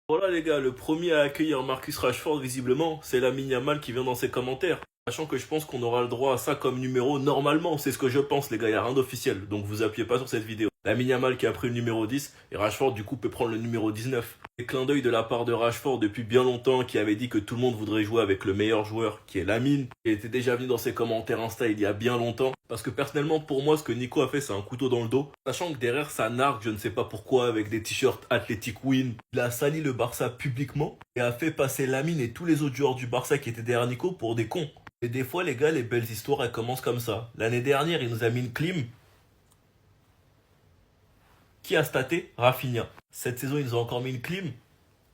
Voilà les gars, le premier à accueillir Marcus Rashford visiblement, c'est Lamine Yamal qui vient dans ses commentaires. Sachant que je pense qu'on aura le droit à ça comme numéro normalement, c'est ce que je pense les gars, il n'y a rien d'officiel, donc vous appuyez pas sur cette vidéo. Lamine Yamal qui a pris le numéro 10 et Rashford du coup peut prendre le numéro 19. Et clin d'œil de la part de Rashford depuis bien longtemps qui avait dit que tout le monde voudrait jouer avec le meilleur joueur qui est Lamine. Il était déjà venu dans ses commentaires Insta il y a bien longtemps. Parce que personnellement pour moi ce que Nico a fait c'est un couteau dans le dos. Sachant que derrière ça nargue je ne sais pas pourquoi avec des t-shirts Athletic Win. Il a sali le Barça publiquement et a fait passer Lamine et tous les autres joueurs du Barça qui étaient derrière Nico pour des cons. Et des fois les gars les belles histoires elles commencent comme ça. L'année dernière il nous a mis une clim. Qui a staté? Rafinha. Cette saison, ils nous ont encore mis une clim.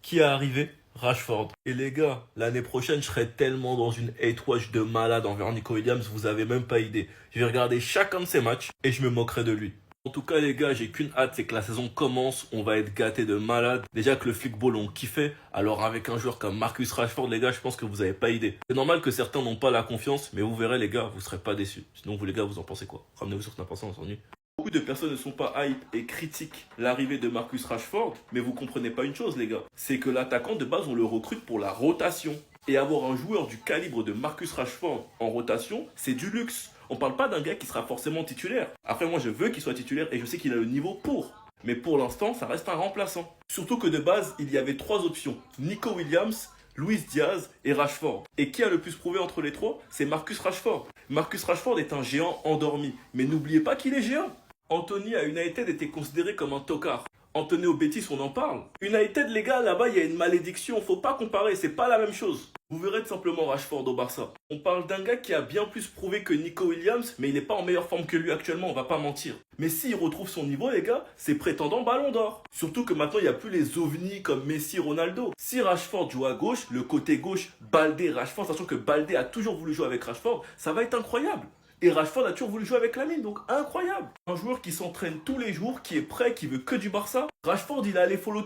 Qui est arrivé? Rashford. Et les gars, l'année prochaine, je serai tellement dans une hate watch de malade envers Nico Williams, vous avez même pas idée. Je vais regarder chacun de ses matchs et je me moquerai de lui. En tout cas, les gars, j'ai qu'une hâte, c'est que la saison commence. On va être gâtés de malade. Déjà que le flickball, on kiffait. Alors, avec un joueur comme Marcus Rashford, les gars, je pense que vous avez pas idée. C'est normal que certains n'ont pas la confiance, mais vous verrez, les gars, vous serez pas déçus. Sinon, vous, les gars, vous en pensez quoi? Ramenez-vous sur Snap, on s'ennuie. Beaucoup de personnes ne sont pas hype et critiquent l'arrivée de Marcus Rashford, mais vous comprenez pas une chose les gars, c'est que l'attaquant de base on le recrute pour la rotation. Et avoir un joueur du calibre de Marcus Rashford en rotation, c'est du luxe. On parle pas d'un gars qui sera forcément titulaire. Après moi je veux qu'il soit titulaire et je sais qu'il a le niveau pour. Mais pour l'instant ça reste un remplaçant. Surtout que de base il y avait trois options. Nico Williams, Luis Diaz et Rashford. Et qui a le plus prouvé entre les trois? C'est Marcus Rashford. Marcus Rashford est un géant endormi. Mais n'oubliez pas qu'il est géant. Anthony à United était considéré comme un tocard. Anthony au Betis, on en parle. United, les gars, là-bas, il y a une malédiction. Faut pas comparer, c'est pas la même chose. Vous verrez tout simplement Rashford au Barça. On parle d'un gars qui a bien plus prouvé que Nico Williams, mais il n'est pas en meilleure forme que lui actuellement, on va pas mentir. Mais s'il retrouve son niveau, les gars, c'est prétendant ballon d'or. Surtout que maintenant, il n'y a plus les ovnis comme Messi, Ronaldo. Si Rashford joue à gauche, le côté gauche, Baldé, Rashford, sachant que Baldé a toujours voulu jouer avec Rashford, ça va être incroyable. Et Rashford a toujours voulu jouer avec Lamine, donc incroyable. Un joueur qui s'entraîne tous les jours, qui est prêt, qui veut que du Barça. Rashford, il a allé follow...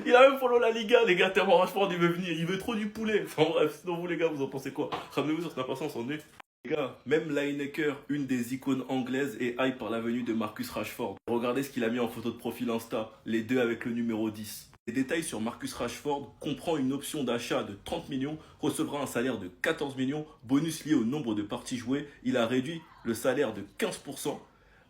Il a même follow la Liga, les gars, tellement Rashford, il veut venir. Il veut trop du poulet. Enfin bref, sinon vous les gars, vous en pensez quoi? Ramenez-vous sur Snap, on s'ennuie. Les gars, même Lineker, une des icônes anglaises, est hype par la venue de Marcus Rashford. Regardez ce qu'il a mis en photo de profil Insta, les deux avec le numéro 10. Les détails sur Marcus Rashford comprend une option d'achat de 30 millions, recevra un salaire de 14 millions, bonus lié au nombre de parties jouées, il a réduit le salaire de 15%.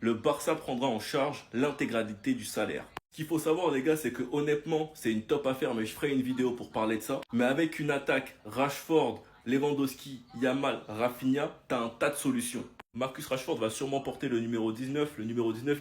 Le Barça prendra en charge l'intégralité du salaire. Ce qu'il faut savoir les gars, c'est que honnêtement, c'est une top affaire, mais je ferai une vidéo pour parler de ça. Mais avec une attaque Rashford, Lewandowski, Yamal, Rafinha, t'as un tas de solutions. Marcus Rashford va sûrement porter le numéro 19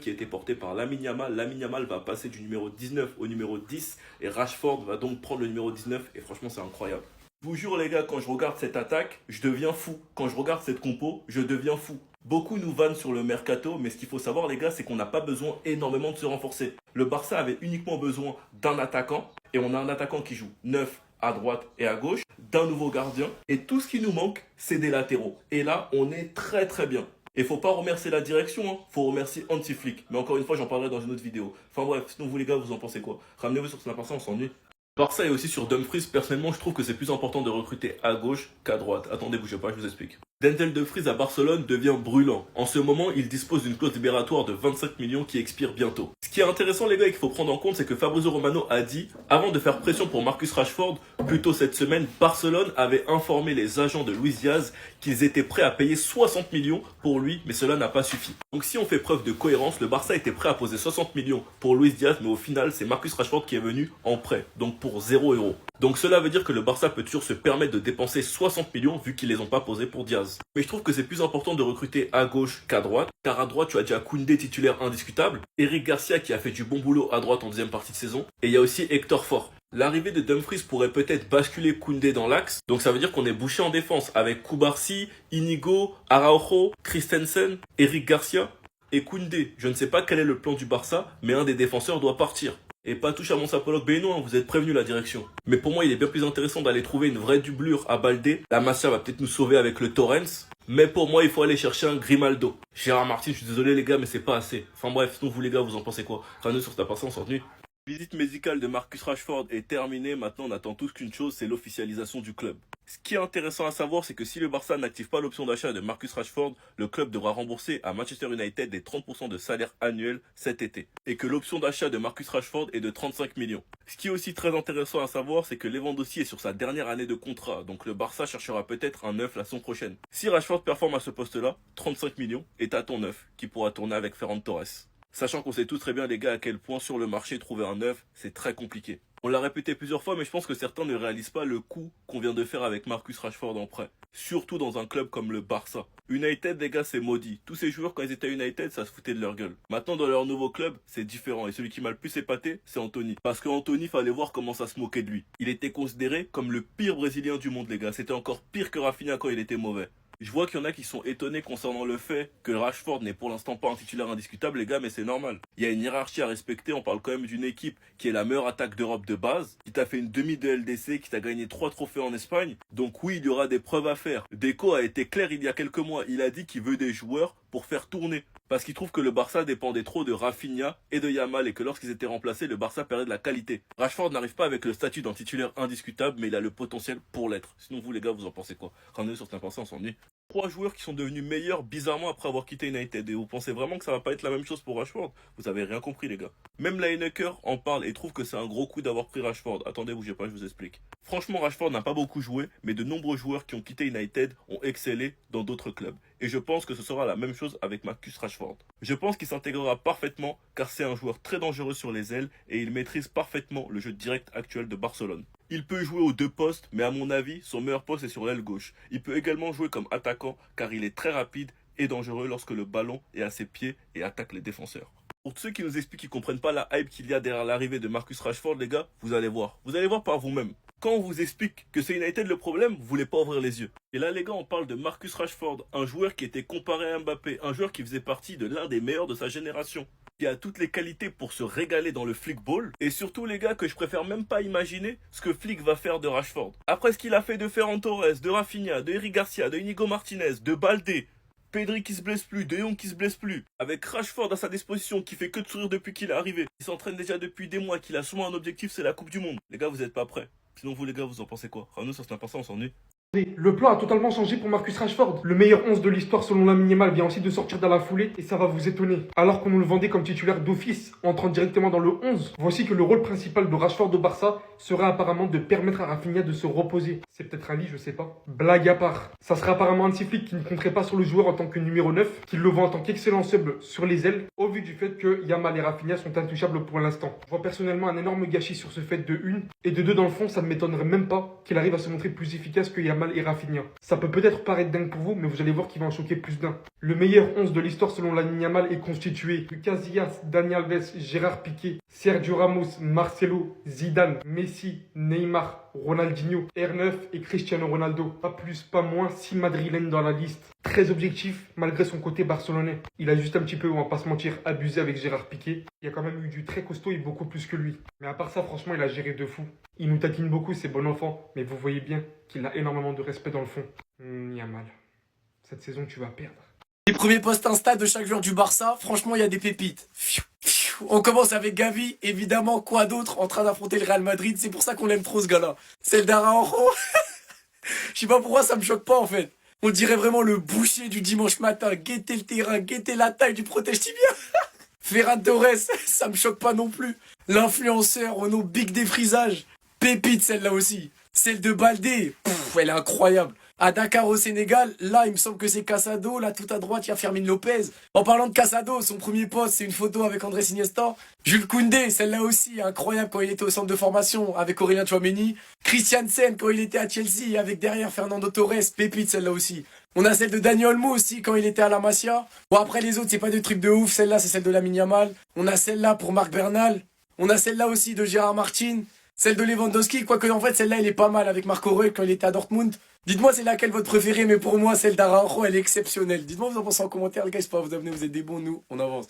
qui a été porté par Lamine Yamal. Lamine Yamal va passer du numéro 19 au numéro 10 et Rashford va donc prendre le numéro 19 et franchement c'est incroyable. Je vous jure les gars, quand je regarde cette attaque, je deviens fou. Quand je regarde cette compo, je deviens fou. Beaucoup nous vannent sur le mercato, mais ce qu'il faut savoir les gars, c'est qu'on n'a pas besoin énormément de se renforcer. Le Barça avait uniquement besoin d'un attaquant et on a un attaquant qui joue 9 à droite et à gauche, d'un nouveau gardien. Et tout ce qui nous manque, c'est des latéraux. Et là, on est très très bien. Et faut pas remercier la direction, hein. Faut remercier Hansi Flick. Mais encore une fois, j'en parlerai dans une autre vidéo. Enfin bref, sinon vous les gars, vous en pensez quoi? Ramenez-vous sur Snap, on s'ennuie. Barça est aussi sur Dumfries. Personnellement, je trouve que c'est plus important de recruter à gauche qu'à droite. Attendez, bougez pas, je vous explique. Denzel Dumfries à Barcelone devient brûlant. En ce moment, il dispose d'une clause libératoire de 25 millions qui expire bientôt. Ce qui est intéressant les gars et qu'il faut prendre en compte, c'est que Fabrizio Romano a dit, avant de faire pression pour Marcus Rashford, plus tôt cette semaine, Barcelone avait informé les agents de Luis Diaz qu'ils étaient prêts à payer 60 millions pour lui, mais cela n'a pas suffi. Donc si on fait preuve de cohérence, le Barça était prêt à poser 60 millions pour Luis Diaz, mais au final, c'est Marcus Rashford qui est venu en prêt, donc pour 0 €. Donc cela veut dire que le Barça peut toujours se permettre de dépenser 60 millions vu qu'ils les ont pas posés pour Diaz. Mais je trouve que c'est plus important de recruter à gauche qu'à droite, car à droite tu as déjà Koundé titulaire indiscutable, Eric Garcia qui a fait du bon boulot à droite en deuxième partie de saison, et il y a aussi Hector Fort. L'arrivée de Dumfries pourrait peut-être basculer Koundé dans l'axe, donc ça veut dire qu'on est bouché en défense avec Koubarsi, Inigo, Araujo, Christensen, Eric Garcia et Koundé. Je ne sais pas quel est le plan du Barça, mais un des défenseurs doit partir. Et pas touche à mon sapologue Beno, hein, vous êtes prévenu la direction. Mais pour moi, il est bien plus intéressant d'aller trouver une vraie doublure à Baldé. La Masia va peut-être nous sauver avec le Torrens. Mais pour moi, il faut aller chercher un Grimaldo. Gérard Martin, je suis désolé les gars, mais c'est pas assez. Enfin bref, sinon vous les gars, vous en pensez quoi? Ramenez sur ta personne, s'ennuie. Visite médicale de Marcus Rashford est terminée. Maintenant, on attend tous qu'une chose, c'est l'officialisation du club. Ce qui est intéressant à savoir, c'est que si le Barça n'active pas l'option d'achat de Marcus Rashford, le club devra rembourser à Manchester United les 30% de salaire annuel cet été. Et que l'option d'achat de Marcus Rashford est de 35 millions. Ce qui est aussi très intéressant à savoir, c'est que Lewandowski est sur sa dernière année de contrat, donc le Barça cherchera peut-être un neuf la saison prochaine. Si Rashford performe à ce poste-là, 35 millions est à ton neuf, qui pourra tourner avec Ferran Torres. Sachant qu'on sait tous très bien les gars à quel point sur le marché trouver un neuf, c'est très compliqué. On l'a répété plusieurs fois, mais je pense que certains ne réalisent pas le coup qu'on vient de faire avec Marcus Rashford en prêt. Surtout dans un club comme le Barça. United, les gars, c'est maudit. Tous ces joueurs, quand ils étaient à United, ça se foutait de leur gueule. Maintenant, dans leur nouveau club, c'est différent. Et celui qui m'a le plus épaté, c'est Anthony. Parce que Anthony, fallait voir comment ça se moquait de lui. Il était considéré comme le pire Brésilien du monde, les gars. C'était encore pire que Rafinha quand il était mauvais. Je vois qu'il y en a qui sont étonnés concernant le fait que Rashford n'est pour l'instant pas un titulaire indiscutable, les gars, mais c'est normal. Il y a une hiérarchie à respecter, on parle quand même d'une équipe qui est la meilleure attaque d'Europe de base, qui t'a fait une demi de LDC, qui t'a gagné 3 trophées en Espagne. Donc oui, il y aura des preuves à faire. Deco a été clair il y a quelques mois, il a dit qu'il veut des joueurs pour faire tourner. Parce qu'il trouve que le Barça dépendait trop de Rafinha et de Yamal et que lorsqu'ils étaient remplacés, le Barça perdait de la qualité. Rashford n'arrive pas avec le statut d'un titulaire indiscutable, mais il a le potentiel pour l'être. Sinon vous les gars, vous en pensez quoi? Ramenez sur certains on s'ennuie. 3 joueurs qui sont devenus meilleurs bizarrement après avoir quitté United. Et vous pensez vraiment que ça va pas être la même chose pour Rashford? Vous avez rien compris les gars. Même Lineker en parle et trouve que c'est un gros coup d'avoir pris Rashford. Attendez, bougez pas, je vous explique. Franchement, Rashford n'a pas beaucoup joué, mais de nombreux joueurs qui ont quitté United ont excellé dans d'autres clubs. Et je pense que ce sera la même chose avec Marcus Rashford. Je pense qu'il s'intégrera parfaitement car c'est un joueur très dangereux sur les ailes et il maîtrise parfaitement le jeu direct actuel de Barcelone. Il peut jouer aux 2 postes, mais à mon avis, son meilleur poste est sur l'aile gauche. Il peut également jouer comme attaquant car il est très rapide et dangereux lorsque le ballon est à ses pieds et attaque les défenseurs. Pour ceux qui nous expliquent qu'ils comprennent pas la hype qu'il y a derrière l'arrivée de Marcus Rashford, les gars, vous allez voir. Vous allez voir par vous-même. Quand on vous explique que c'est United le problème, vous voulez pas ouvrir les yeux. Et là, les gars, on parle de Marcus Rashford, un joueur qui était comparé à Mbappé, un joueur qui faisait partie de l'un des meilleurs de sa génération, qui a toutes les qualités pour se régaler dans le flickball. Et surtout, les gars, que je préfère même pas imaginer ce que Flick va faire de Rashford. Après ce qu'il a fait de Ferran Torres, de Rafinha, de Eric Garcia, de Inigo Martinez, de Baldé, Pedri qui se blesse plus, De Jong qui se blesse plus, avec Rashford à sa disposition qui fait que de sourire depuis qu'il est arrivé, il s'entraîne déjà depuis des mois, qu'il a souvent un objectif, c'est la Coupe du Monde. Les gars, vous êtes pas prêts. Sinon vous les gars, vous en pensez quoi? Nous, ça c'est important, on s'ennuie. Le plan a totalement changé pour Marcus Rashford. Le meilleur 11 de l'histoire selon la minimale vient aussi de sortir dans la foulée et ça va vous étonner. Alors qu'on nous le vendait comme titulaire d'office, entrant directement dans le 11, voici que le rôle principal de Rashford au Barça sera apparemment de permettre à Rafinha de se reposer. C'est peut-être un lit, je sais pas. Blague à part. Ça sera apparemment un petit Flick qui ne compterait pas sur le joueur en tant que numéro 9, qui le voit en tant qu'excellent sub sur les ailes, au vu du fait que Yamal et Rafinha sont intouchables pour l'instant. Je vois personnellement un énorme gâchis sur ce fait de 1, et de 2 dans le fond, ça ne m'étonnerait même pas qu'il arrive à se montrer plus efficace que Yamal et Rafinha. Ça peut peut-être paraître dingue pour vous, mais vous allez voir qu'il va en choquer plus d'un. Le meilleur 11 de l'histoire selon la Yamal est constitué de Casillas, Dani Alves, Gérard Piqué, Sergio Ramos, Marcelo, Zidane, Messi, Neymar, Ronaldinho, R9 et Cristiano Ronaldo. Pas plus, pas moins, 6 madrilènes dans la liste. Très objectif, malgré son côté barcelonais. Il a juste un petit peu, on va pas se mentir, abusé avec Gérard Piqué. Il y a quand même eu du très costaud et beaucoup plus que lui. Mais à part ça, franchement, il a géré de fou. Il nous taquine beaucoup, c'est bon enfant. Mais vous voyez bien qu'il a énormément de respect dans le fond. Yamal, cette saison, tu vas perdre. Les premiers posts Insta de chaque joueur du Barça, franchement, il y a des pépites. On commence avec Gavi, évidemment, quoi d'autre, en train d'affronter le Real Madrid. C'est pour ça qu'on l'aime trop, ce gars-là. Celle d'Araujo. Je sais pas pourquoi ça me choque pas, en fait. On dirait vraiment le boucher du dimanche matin. Guetter le terrain, guetter la taille du protège tibia. Ferran Torres, ça me choque pas non plus. L'influenceur au nom big défrisage. Pépite, celle-là aussi. Celle de Baldé, elle est incroyable. À Dakar au Sénégal, là il me semble que c'est Casado, là tout à droite il y a Fermin Lopez. En parlant de Casado, son premier poste c'est une photo avec Andrés Iniesta. Jules Koundé, celle-là aussi, incroyable quand il était au centre de formation avec Aurélien Tchouaméni. Christiansen quand il était à Chelsea avec derrière Fernando Torres, pépite celle-là aussi. On a celle de Dani Olmo aussi quand il était à la Masia. Bon après les autres c'est pas des trucs de ouf, celle-là c'est celle de Lamine Yamal. On a celle-là pour Marc Bernal. On a celle-là aussi de Gérard Martin. Celle de Lewandowski, quoique en fait celle-là elle est pas mal avec Marco Reus quand il était à Dortmund. Dites-moi c'est laquelle votre préférée, mais pour moi celle d'Araujo elle est exceptionnelle. Dites-moi vous en pensez en commentaire les gars, je sais pas vous abonner, vous êtes des bons, nous on avance.